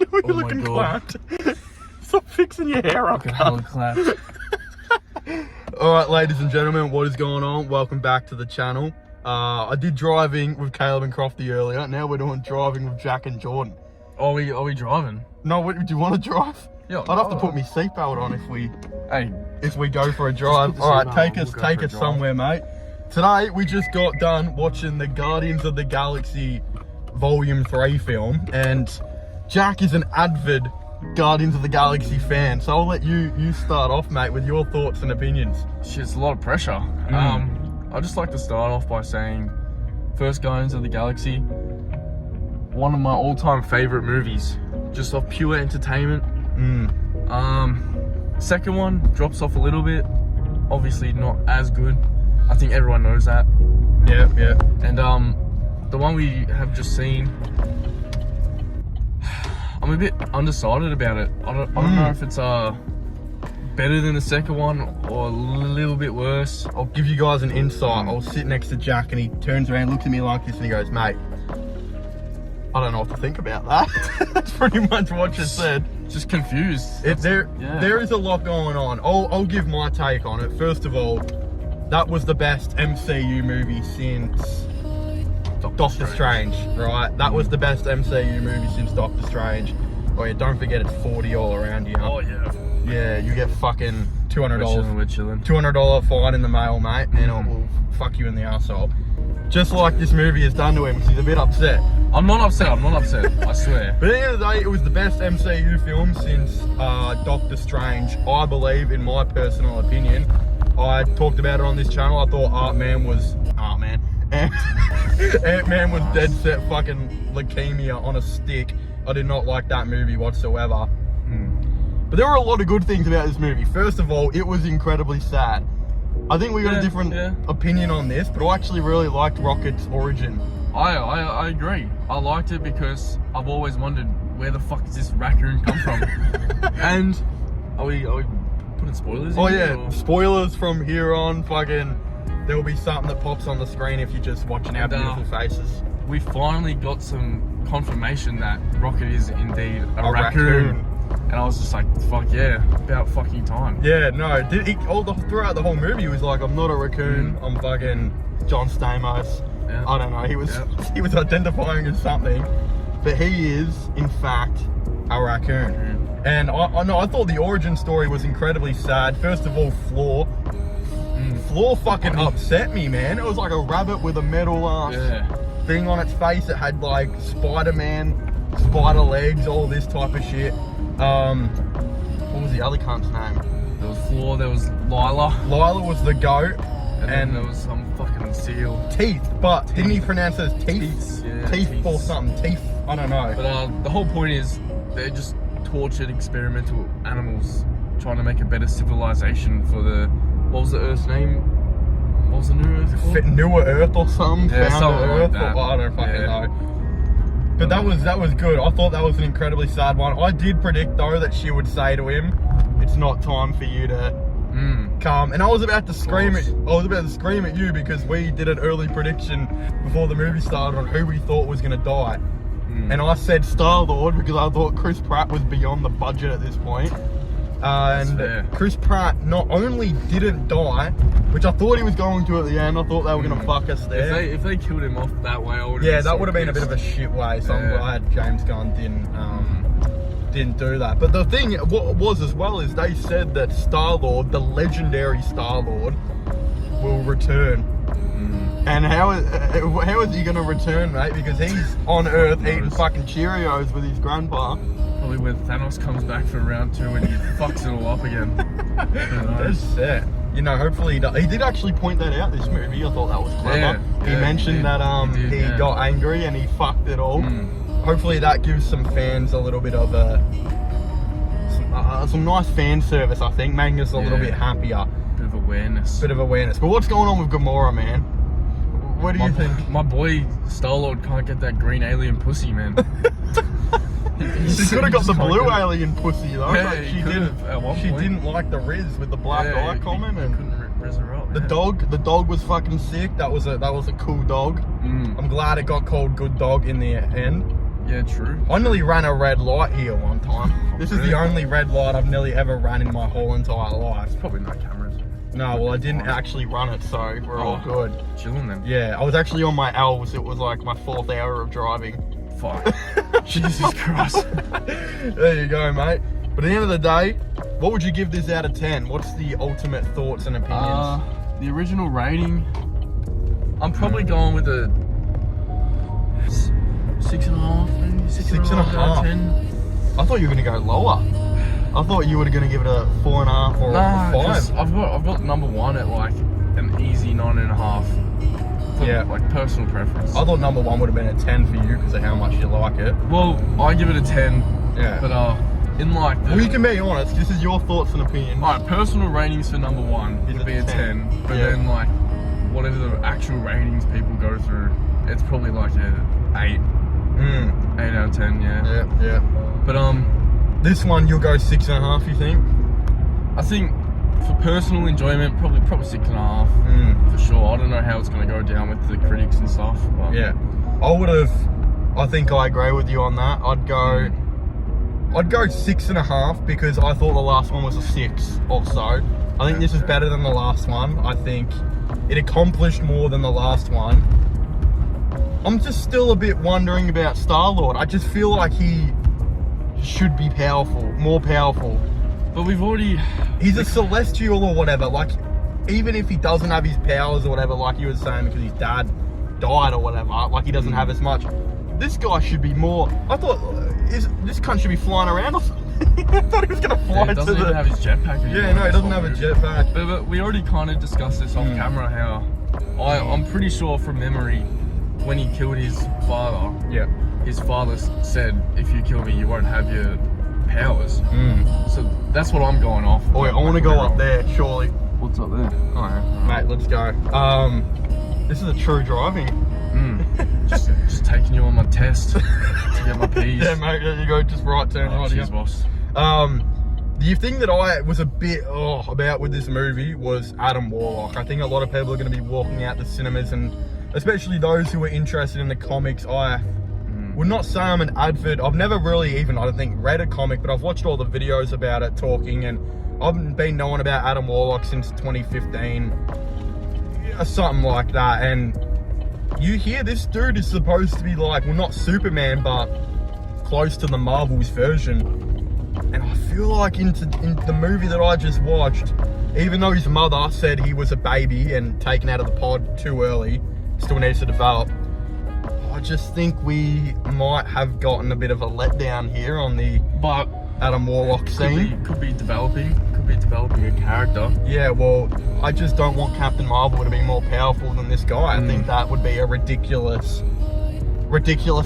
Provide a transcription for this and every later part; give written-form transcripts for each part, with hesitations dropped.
You're Oh my looking God. clapped. Stop fixing your hair up. Fucking hell, clap. Alright, ladies and gentlemen, what is going on? Welcome back to the channel. I did driving with Caleb and Crofty earlier. Now we're doing driving with Jack and Jordan. Are we driving? No, what, do you want to drive? Yeah. I'd have to put my seatbelt on Hey, if we go for a drive. Alright, take us somewhere, mate. Today we just got done watching the Guardians of the Galaxy Volume 3 film, and Jack is an avid Guardians of the Galaxy fan, so I'll let you start off, mate, with your thoughts and opinions. shit, it's a lot of pressure. I'd just like to start off by saying, first Guardians of the Galaxy, one of my all-time favorite movies, just off pure entertainment. Second one drops off a little bit, obviously not as good. I think everyone knows that. Yeah. And the one we have just seen, I'm a bit undecided about it. I don't know if it's better than the second one or a little bit worse. I'll give you guys an insight. I'll sit next to Jack and he turns around, looks at me like this and he goes, mate, I don't know what to think about that. That's pretty much what you said. Just confused. There is a lot going on. I'll give my take on it. First of all, that was the best MCU movie since Doctor Strange, right? That was the best MCU movie since Doctor Strange. Oh yeah, don't forget it's 40 all around you. Oh yeah. Yeah, you get fucking $200. We're chilling. $200 fine in the mail, mate, and it will fuck you in the arsehole. Just like this movie has done to him, 'cause he's a bit upset. I'm not upset, I swear. But at the end of the day, it was the best MCU film since Doctor Strange, I believe, in my personal opinion. I talked about it on this channel. I thought Ant-Man was dead set fucking leukemia on a stick. I did not like that movie whatsoever. But there were a lot of good things about this movie. First of all, it was incredibly sad. I think we got a different opinion on this, but I actually really liked Rocket's origin. I agree. I liked it because I've always wondered where the fuck does this raccoon come from? And are we putting spoilers in? Oh yeah, spoilers from here on. Fucking, there will be something that pops on the screen if you're just watching our beautiful faces. We finally got some confirmation that Rocket is indeed a raccoon. And I was just like, fuck yeah, about fucking time. Yeah, no, throughout the whole movie he was like, I'm not a raccoon, I'm fucking John Stamos. Yeah. I don't know, he was identifying as something, but he is in fact a raccoon. And I thought the origin story was incredibly sad. First of all, Floor fucking upset me, man. It was like a rabbit with a metal thing on its face. It had like Spider-Man, spider legs, all this type of shit. What was the other cunt's name? There was Floor, there was Lila. Lila was the goat. And there was some fucking seal. Teeth, but didn't he pronounce it as teeth? Yeah, teeth or something. Teeth, I don't know. But the whole point is they're just tortured experimental animals trying to make a better civilization for the, what was the Earth's name? What was the new Earth called? Newer Earth or something? Yeah, something Earth, like that. I don't fucking know. But that was good. I thought that was an incredibly sad one. I did predict though that she would say to him, it's not time for you to come. And I was about to scream at you because we did an early prediction before the movie started on who we thought was gonna die. And I said Star-Lord because I thought Chris Pratt was beyond the budget at this point. And Chris Pratt not only didn't die, which I thought he was going to at the end. I thought they were going to fuck us there. If they killed him off that way, I would have Yeah, that would have been a bit of a shit way. So I'm glad James Gunn didn't do that. But the thing what was as well is they said that Star-Lord, the legendary Star-Lord, will return. And how is he going to return, mate? Because he's on Earth eating fucking Cheerios with his grandpa. Probably when Thanos comes back for round 2 and he fucks it all up again. That's set. You know, hopefully he did actually point that out this movie. I thought that was clever. He mentioned that he got angry and he fucked it all. Hopefully that gives some fans a little bit of some nice fan service, I think, making us a little bit happier. Bit of awareness. But what's going on with Gamora, man? What do you think? My boy Star-Lord can't get that green alien pussy, man. She could have got the blue alien pussy though. Yeah, Like she didn't like the Riz with the black eye comment, and couldn't rizz her up. the dog was fucking sick. That was a cool dog. I'm glad it got called Good Dog in the end. Yeah, true. I nearly ran a red light here one time. This is the Really? only red light I've nearly ever ran in my whole entire life. Probably no cameras. No, well, I didn't actually run it, so we're all Oh. good. Chilling then. Yeah, I was actually on my L's. It was like my 4th hour of driving. Fuck. Jesus Christ. There you go, mate. But at the end of the day, what would you give this out of 10? What's the ultimate thoughts and opinions? The original rating, I'm probably going with a 6.5, maybe 6.5 out of 10. I thought you were gonna go lower. I thought you were gonna give it a 4.5 or Nah, a 'cause 5. I've got number 1 at like an easy 9.5. For, Yeah. like personal preference. I thought number 1 would have been a 10 for you because of how much you like it. Well, I give it a 10, Yeah. but in like the, Well, you can be honest. This is your thoughts and opinions. Alright, personal ratings for number 1 Is would it be a 10, but Yeah. then like whatever the actual ratings people go through, it's probably like a 8 out of 10, yeah. Yeah. But This one you'll go 6.5. You think? I think for personal enjoyment, probably 6.5 for sure. I don't know how it's gonna go down with the critics and stuff. But Yeah. I think I agree with you on that. I'd go 6.5 because I thought the last one was a 6 also. I think this is better than the last one. I think it accomplished more than the last one. I'm just still a bit wondering about Star-Lord. I just feel like he should be more powerful. But we've already He's a celestial or whatever. Like, even if he doesn't have his powers or whatever, like you were saying, because his dad died or whatever, like he doesn't have as much. This guy should be more. I thought this cunt should be flying around or something. I thought he was gonna fly he to doesn't the. even have his jetpack anymore. Yeah, no, he doesn't have a jetpack. But we already kind of discussed this off camera. How I'm pretty sure from memory, when he killed his father, Yeah. his father said, "If you kill me, you won't have your powers." So that's what I'm going off. Oh, wait, I want to go up there. Surely. What's up there? Oh, mate, let's go. This is a true driving. just taking you on my test to get my P's. Yeah, mate. There you go. Just right turn Oh, right cheers, here. boss. The thing that I was a bit about with this movie was Adam Warlock. I think a lot of people are going to be walking out the cinemas, and especially those who are interested in the comics. I would not say I'm an advert. I've never really even, I don't think, read a comic, but I've watched all the videos about it talking, and I've been knowing about Adam Warlock since 2015, something like that. And you hear this dude is supposed to be like, well, not Superman, but close to the Marvel's version. And I feel like in the movie that I just watched, even though his mother said he was a baby and taken out of the pod too early, still needs to develop, I just think we might have gotten a bit of a letdown here on the But Adam Warlock scene. could be developing a character. Yeah, well, I just don't want Captain Marvel to be more powerful than this guy. I think that would be a ridiculous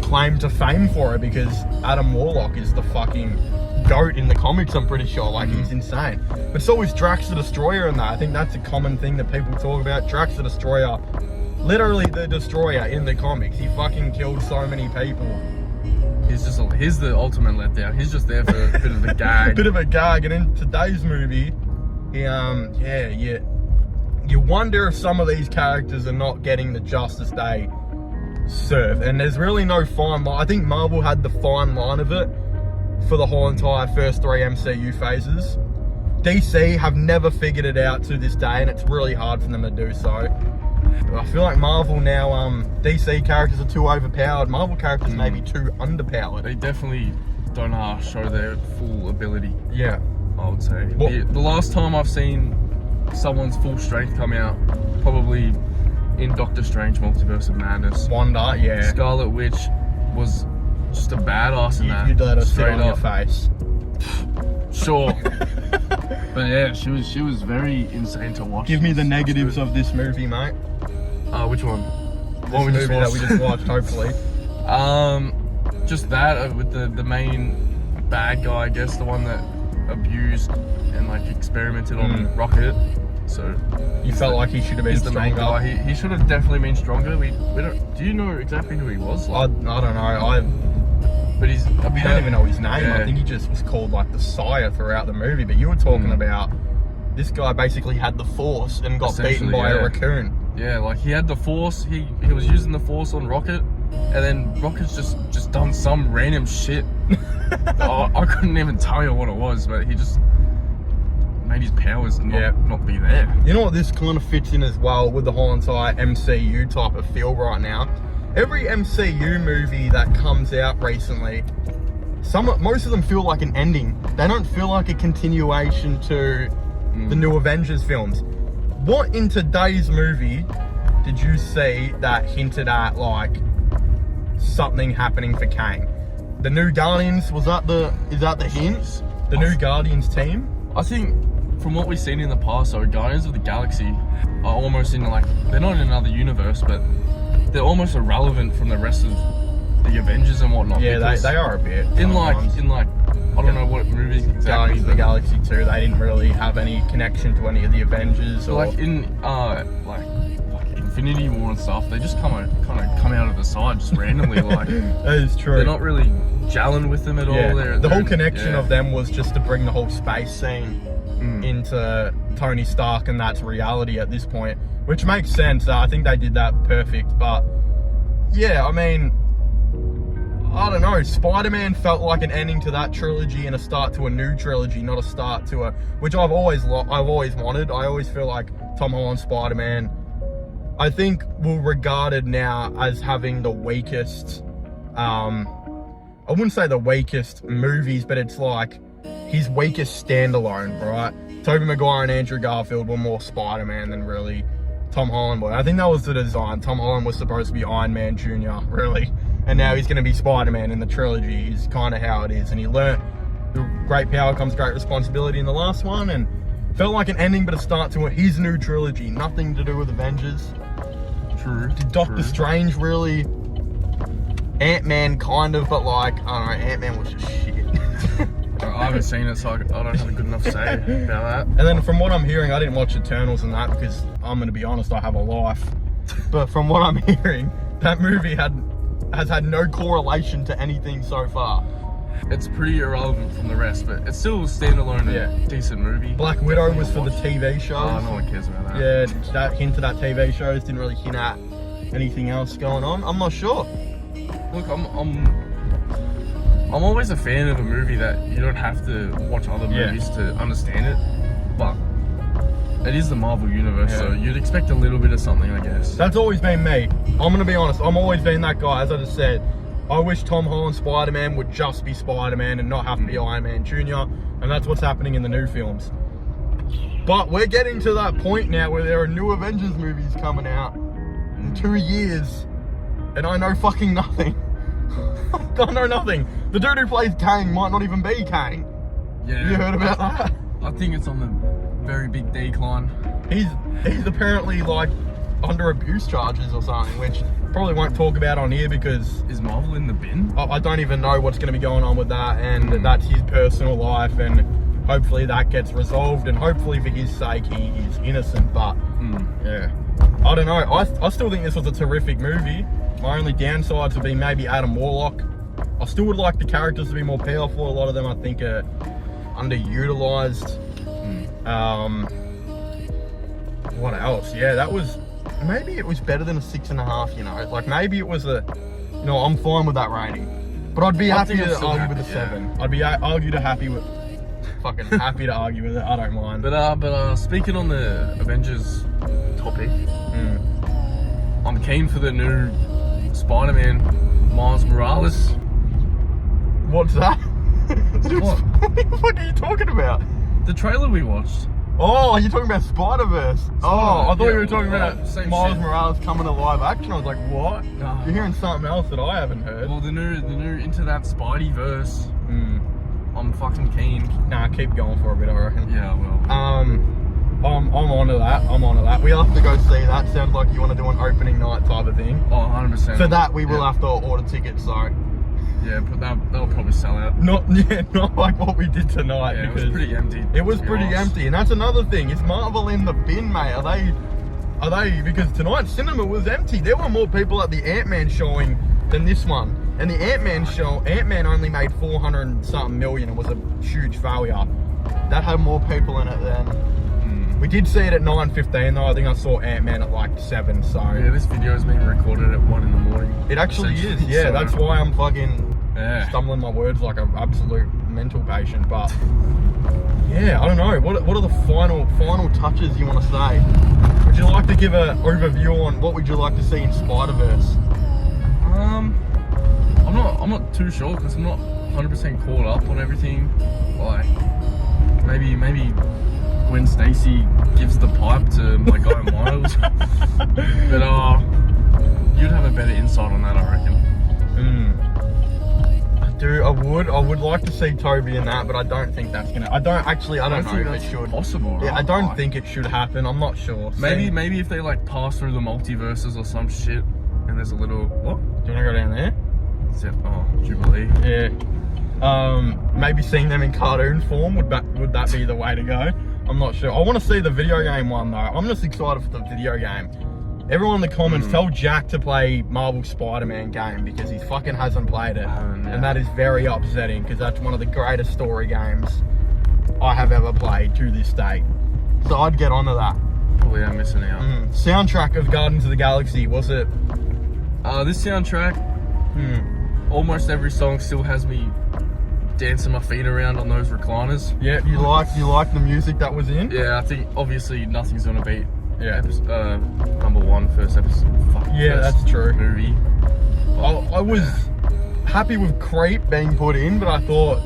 claim to fame for it, because Adam Warlock is the fucking GOAT in the comics, I'm pretty sure. Like, he's insane. But so is Drax the Destroyer in that. I think that's a common thing that people talk about. Drax the Destroyer, literally the Destroyer in the comics. He fucking killed so many people. He's the ultimate letdown. He's just there for a bit of a gag. Bit of a gag. And in today's movie, you wonder if some of these characters are not getting the justice they serve. And there's really no fine line. I think Marvel had the fine line of it for the whole entire first 3 MCU phases. DC have never figured it out to this day, and it's really hard for them to do so. I feel like Marvel now, DC characters are too overpowered. Marvel characters may be too underpowered. They definitely don't show their full ability, Yeah. I would say. What- The last time I've seen someone's full strength come out, probably in Doctor Strange Multiverse of Madness. Wanda, yeah. Scarlet Witch was just a badass in that. You'd let her sit straight on your up. face. Sure. But yeah, she was very insane to watch. Give me the She was negatives good. of this movie, mate. Which one? This One we just movie that we watched. just watched, hopefully. Just that with the main bad guy, I guess, the one that abused and like experimented on Rocket. So You felt like he should have been he's the main stronger. guy. He should have definitely been stronger. We don't. Do you know exactly who he was? I don't know. But he's. I don't even know his name. Yeah. I think he just was called like the Sire throughout the movie. But you were talking about this guy basically had the Force and got beaten Essentially, by a yeah. raccoon. Yeah, like he had the Force. He was using the Force on Rocket, and then Rocket's just done some random shit. I couldn't even tell you what it was, but he just made his powers not be there. You know what this kind of fits in as well with the whole entire MCU type of feel right now? Every MCU movie that comes out recently, most of them feel like an ending. They don't feel like a continuation to the new Avengers films. What in today's movie did you see that hinted at like something happening for Kang? The new Guardians, is that the hint? The new Guardians team? I think from what we've seen in the past, though, Guardians of the Galaxy are almost in like, they're not in another universe, but they're almost irrelevant from the rest of the Avengers and whatnot. Yeah, they are a bit. In like, I don't know what movies exactly. Guardians of the Galaxy 2, they didn't really have any connection to any of the Avengers. So or like in like Infinity War and stuff, they just kind of come out of the side just randomly. Like that is true. They're not really gelling with them at all. The whole connection of them was just to bring the whole space scene into Tony Stark, and that's reality at this point, which makes sense. I think they did that perfect. But yeah, I mean, I don't know. Spider-Man felt like an ending to that trilogy and a start to a new trilogy, not a start to a, which I've always wanted. I always feel like Tom Holland's Spider-Man, I think, we're regarded now as having the weakest, I wouldn't say the weakest movies, but it's like his weakest standalone, right? Tobey Maguire and Andrew Garfield were more Spider-Man than really Tom Holland was. I think that was the design. Tom Holland was supposed to be Iron Man Jr., really. And now he's going to be Spider-Man in the trilogy, is kind of how it is. And he learnt the great power comes great responsibility in the last one, and felt like an ending but a start to his new trilogy. Nothing to do with Avengers. True. Did Doctor Strange really? Ant-Man kind of, but like, I don't know, Ant-Man was just shit. I haven't seen it, so I don't have a good enough say about that. And then from what I'm hearing, I didn't watch Eternals and that because I'm going to be honest, I have a life. But from what I'm hearing, that movie has had no correlation to anything so far. It's pretty irrelevant from the rest, but it's still a standalone and decent movie. Black Widow was for the TV shows. Oh, no one cares about that. Yeah, that hint to that TV shows didn't really hint at anything else going on. I'm not sure. Look, I'm always a fan of a movie that you don't have to watch other movies to understand it, but it is the Marvel Universe, so you'd expect a little bit of something, I guess. That's always been me. I'm gonna be honest, I'm always been that guy. As I just said, I wish Tom Holland's Spider-Man would just be Spider-Man and not have to be Iron Man Jr., and that's what's happening in the new films. But we're getting to that point now where there are new Avengers movies coming out in 2 years, and I know fucking nothing. I know nothing. The dude who plays Kang might not even be Kang. Yeah. You heard about that? I think it's on the very big decline. He's apparently like under abuse charges or something, which probably won't talk about on here because... Is Marvel in the bin? I don't even know what's going to be going on with that, and that's his personal life, and hopefully that gets resolved, and hopefully for his sake he is innocent, but yeah. I don't know. I still think this was a terrific movie. My only downsides would be maybe Adam Warlock. I still would like the characters to be more powerful. A lot of them I think are underutilized. What else? Yeah, that was, maybe it was better than a 6.5, you know. Like maybe it was a, you know, I'm fine with that rating. But I'd be happy to argue with the 7. I'd be happy to argue with it. I don't mind. But speaking on the Avengers topic, I'm keen for the new Spider-Man, Miles Morales. What's that? What? What the fuck are you talking about? The trailer we watched. Oh, you're talking about Spider-Verse. Oh, I thought you were talking about Miles shit. Morales coming to live action. I was like, what? No. You're hearing something else that I haven't heard. Well, the new Into That Spideyverse. I'm fucking keen. Nah, keep going for a bit, I reckon. Yeah, well. I'm onto that. We'll have to go see that. Sounds like you want to do an opening night type of thing. Oh, 100%. For that, we will have to order tickets, so. Yeah, but that'll probably sell out. Not like what we did tonight. Yeah, it was pretty empty. It was pretty empty, and that's another thing. Is Marvel in the bin, mate? Are they? Because tonight's cinema was empty. There were more people at the Ant-Man showing than this one. And the Ant-Man only made 400 and something million. It was a huge failure. That had more people in it than We did see it at 9:15 though. I think I saw Ant-Man at like 7. So Yeah, this video is being recorded at 1 in the morning. it actually is. essentially, Yeah, so- that's why I'm fucking Yeah. stumbling my words like an absolute mental patient. But yeah, I don't know. What are the final touches you want to say? Would you like to give an overview on what would you like to see in Spider-Verse? I'm not too sure because I'm not 100% caught up on everything. Like maybe Gwen Stacy gives the pipe to my guy Miles. But you'd have a better insight on that, I reckon. I would like to see Toby in that, but I don't think that's gonna. I don't know think if that's it should. possible. Right? Yeah, I don't Like, think it should happen. I'm not sure. Maybe if they like pass through the multiverses or some shit, and there's a little what? Do you want to go down there? Is it, Jubilee. Yeah. Maybe seeing them in cartoon form would that be the way to go? I'm not sure. I want to see the video game one though. I'm just excited for the video game. Everyone in the comments, tell Jack to play Marvel Spider-Man game because he fucking hasn't played it. Yeah. And that is very upsetting because that's one of the greatest story games I have ever played to this date. So I'd get onto that. Probably am missing out. Soundtrack of Guardians of the Galaxy, was it? This soundtrack, almost every song still has me dancing my feet around on those recliners. Yeah, you like the music that was in? Yeah, I think obviously nothing's gonna beat Yeah. number one, first episode. Yeah, first that's true. Movie. I was happy with Creep being put in, but I thought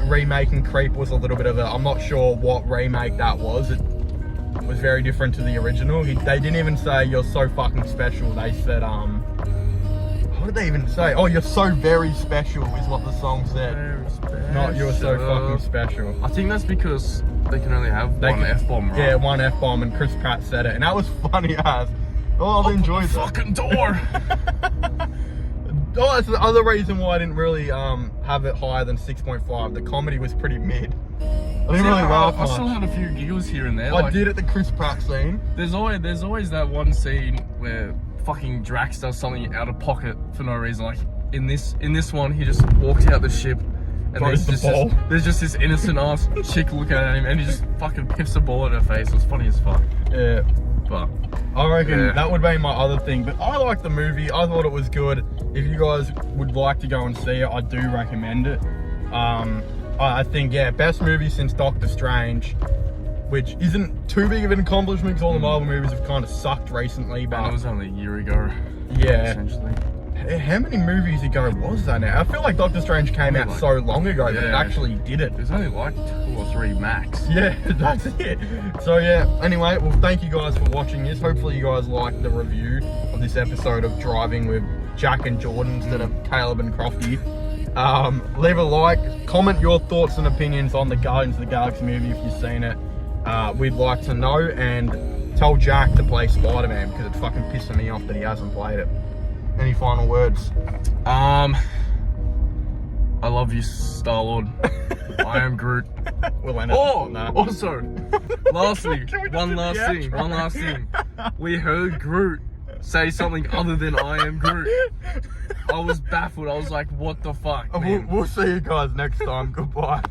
remaking Creep was a little bit of a. I'm not sure what remake that was. It was very different to the original. They didn't even say you're so fucking special. They said what did they even say? Oh, you're so very special is what the song said. Not you're so fucking special. I think that's because they can only have one F-bomb, right? Yeah, one F-bomb, and Chris Pratt said it, and that was funny as. Oh, I enjoyed that. Fucking door. Oh, that's the other reason why I didn't really have it higher than 6.5. The comedy was pretty mid. I didn't really laugh I much. still had a few giggles here and there. I like, did at the Chris Pratt scene. There's always that one scene where fucking Drax does something out of pocket for no reason. Like in this one, he just walks out the ship, and Throws there's just this innocent ass chick looking at him, and he just fucking piffs a ball at her face. It was funny as fuck. Yeah. But I reckon Yeah. that would be my other thing. But I liked the movie. I thought it was good. If you guys would like to go and see it, I do recommend it. I think, yeah, best movie since Doctor Strange, which isn't too big of an accomplishment because all the Marvel movies have kind of sucked recently. But it was only a year ago. yeah. Essentially. How many movies ago was that now? I feel like Doctor Strange came out like- so long ago that it Yeah. actually did it. There's only like 2 or 3 max. Yeah, that's it. So yeah, anyway, well thank you guys for watching this. Hopefully you guys liked the review of this episode of Driving with Jack and Jordan instead of Caleb and Crofty. Leave a like, comment your thoughts and opinions on the Guardians of the Galaxy movie if you've seen it. We'd like to know, and tell Jack to play Spider-Man because it's fucking pissing me off that he hasn't played it. Any final words? I love you, Star-Lord. I am Groot. We'll end up on that. Also, lastly, Can we just one do the last outro? thing. We heard Groot say something other than I am Groot. I was baffled. I was like, what the fuck, man? We'll see you guys next time. Goodbye.